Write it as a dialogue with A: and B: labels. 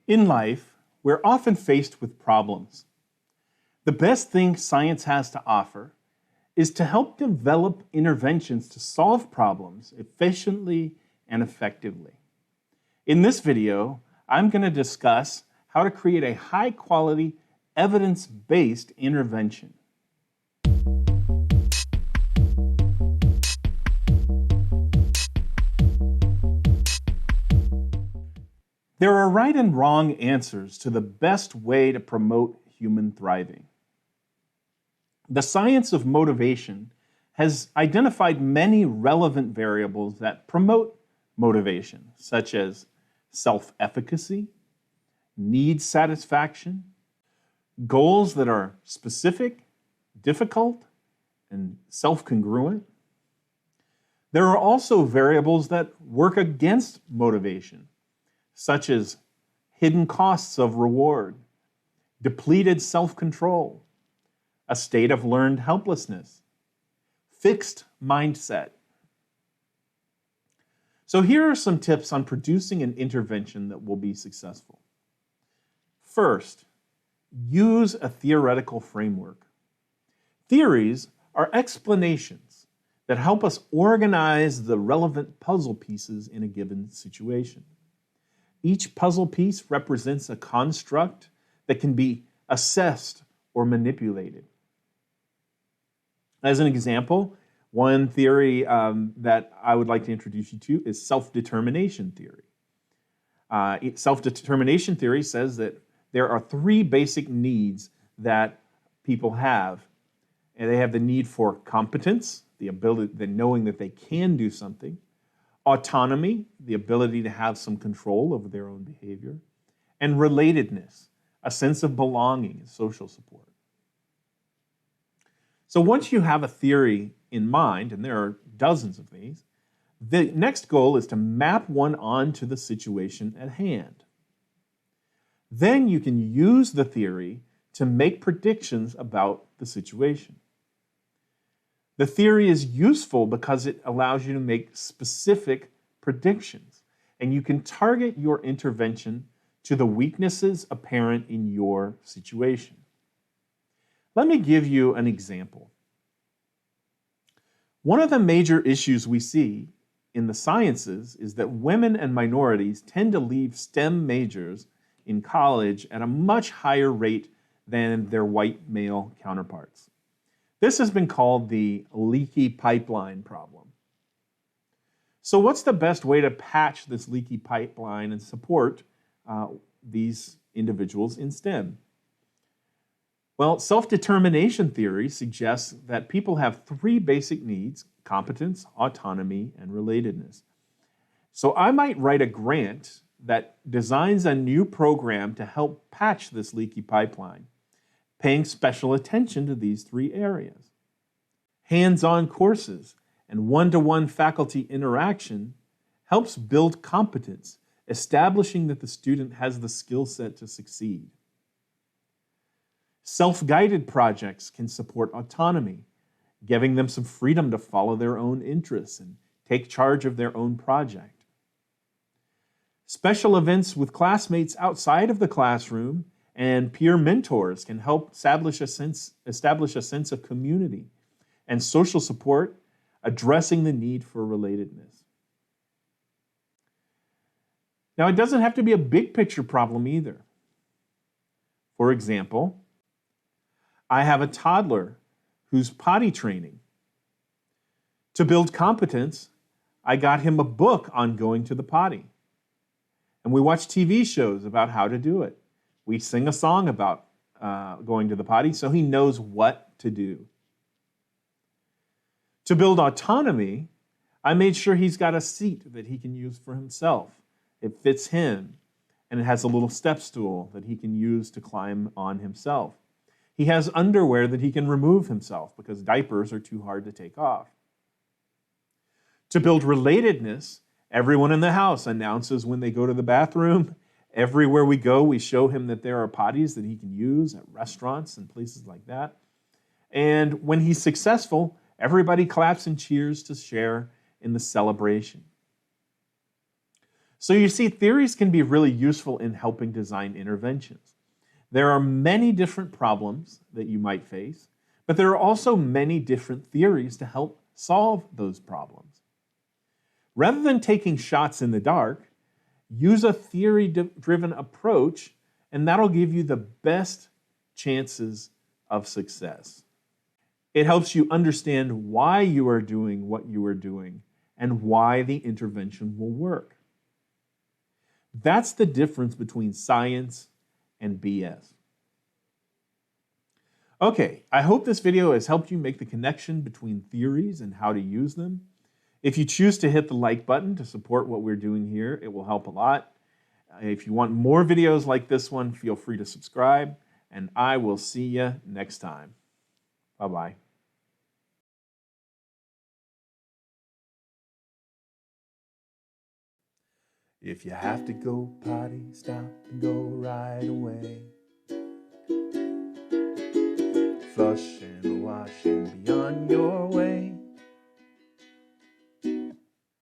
A: In life, we're often faced with problems. The best thing science has to offer is to help develop interventions to solve problems efficiently and effectively. In this video, I'm going to discuss how to create a high-quality, evidence-based intervention. There are right and wrong answers to the best way to promote human thriving. The science of motivation has identified many relevant variables that promote motivation, such as self-efficacy, need satisfaction, goals that are specific, difficult, and self-congruent. There are also variables that work against motivation, such as hidden costs of reward, depleted self-control, a state of learned helplessness, fixed mindset. So here are some tips on producing an intervention that will be successful. First, use a theoretical framework. Theories are explanations that help us organize the relevant puzzle pieces in a given situation. Each puzzle piece represents a construct that can be assessed or manipulated. As an example, one theory that I would like to introduce you to is self-determination theory. Self-determination theory says that there are three basic needs that people have. And they have the need for competence, the ability, the knowing that they can do something, autonomy, the ability to have some control over their own behavior, and relatedness, a sense of belonging and social support. So once you have a theory in mind, and there are dozens of these, the next goal is to map one onto the situation at hand. Then you can use the theory to make predictions about the situation. The theory is useful because it allows you to make specific predictions, and you can target your intervention to the weaknesses apparent in your situation. Let me give you an example. One of the major issues we see in the sciences is that women and minorities tend to leave STEM majors in college at a much higher rate than their white male counterparts. This has been called the leaky pipeline problem. So what's the best way to patch this leaky pipeline and support these individuals in STEM? Well, self-determination theory suggests that people have three basic needs: competence, autonomy, and relatedness. So I might write a grant that designs a new program to help patch this leaky pipeline, paying special attention to these three areas. Hands-on courses and one-to-one faculty interaction helps build competence, establishing that the student has the skill set to succeed. Self-guided projects can support autonomy, giving them some freedom to follow their own interests and take charge of their own project. Special events with classmates outside of the classroom and peer mentors can help establish a sense of community and social support, addressing the need for relatedness. Now, it doesn't have to be a big picture problem either. For example, I have a toddler who's potty training. To build competence, I got him a book on going to the potty. And we watch TV shows about how to do it. We sing a song about going to the potty so he knows what to do. To build autonomy, I made sure he's got a seat that he can use for himself. It fits him, and it has a little step stool that he can use to climb on himself. He has underwear that he can remove himself because diapers are too hard to take off. To build relatedness, everyone in the house announces when they go to the bathroom. Everywhere we go, we show him that there are potties that he can use at restaurants and places like that. And when he's successful, everybody claps and cheers to share in the celebration. So you see, theories can be really useful in helping design interventions. There are many different problems that you might face, but there are also many different theories to help solve those problems. Rather than taking shots in the dark, use a theory-driven approach, and that'll give you the best chances of success. It helps you understand why you are doing what you are doing and why the intervention will work. That's the difference between science and BS. Okay, I hope this video has helped you make the connection between theories and how to use them. If you choose to hit the like button to support what we're doing here, it will help a lot. If you want more videos like this one, feel free to subscribe, and I will see you next time. Bye-bye. If you have to go potty, stop and go right away. Flush